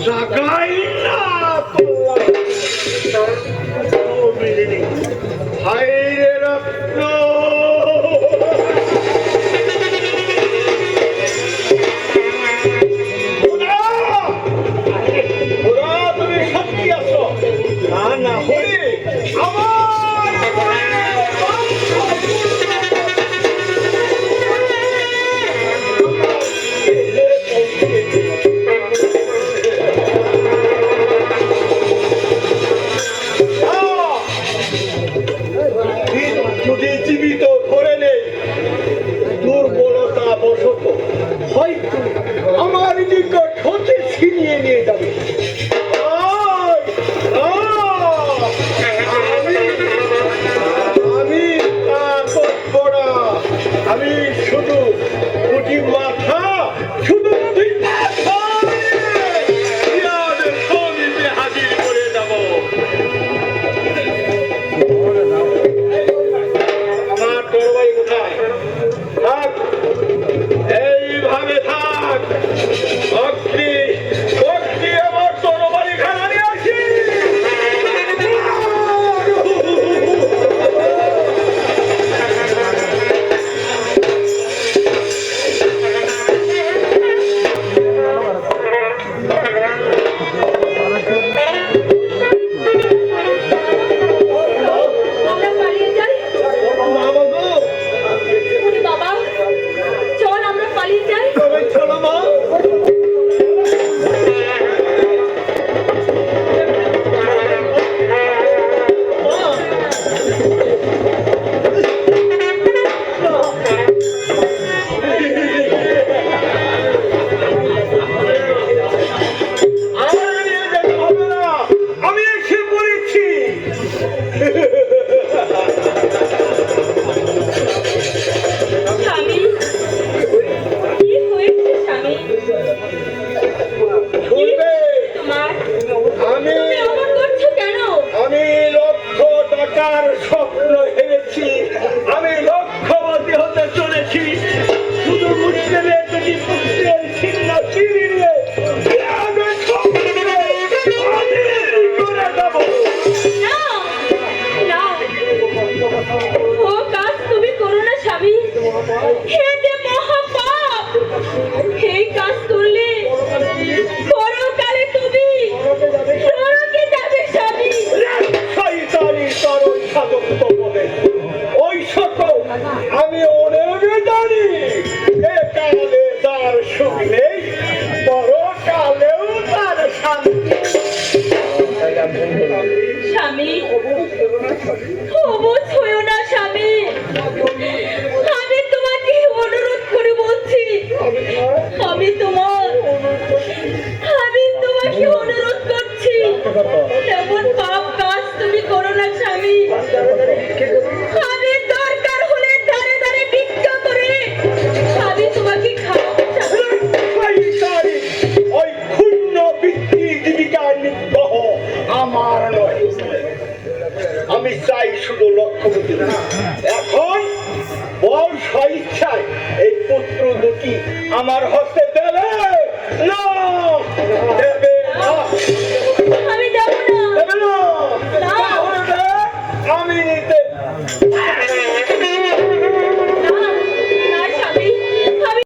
জাগাই না হাইরে রত্ন তুমি সত্যি আছো না না হলে আমার যদি জীবিত ধরে নেই দুর্বলতা বশত হয়তো আমার নিকট হতে ছিনিয়ে নিয়ে যাবে আমি তা করব না আমি শুধু দুটি মাথা শুধু দুই মাথা হাজির করে যাব আমার তরবারি কোথায় থাক এইভাবে থাক অগ্নি অগ্নি আমার তরবারি খানা নিয়ে আসি স্বপ্ন হেরেছি আমি লক্ষ্যবতী হতে চলেছি শুধু মুসলিমের যদি পুত্রের ছিন্ন চিরিয়ে তুমি করো না স্বামী মহাপাপ এই কাজ করলে পরকালে তুমি নরকে যাবে স্বামী ওই সকল আমি অনেক জানি একালে তার সুখ নেই পরকালেও তার শান্তি স্বামী অবুঝ হইও না স্বামী আমি তোমাকে অনুরোধ করে বলছি আমি তোমাকে অনুরোধ করছি এমন পাপ কাজ তুমি করো না স্বামী আমি দরকার হলে ধারে ধারে ভিক্ষা করে আমি তোমাকে খাওয়াবো ওই ক্ষুণ্ণ বৃত্তি জীবিকার নিগ্রহ আমার নয় আমি চাই শুধু লক্ষ্যবতী এখন বল স্বইচ্ছায় এই পুত্র দুটি আমার হস্তে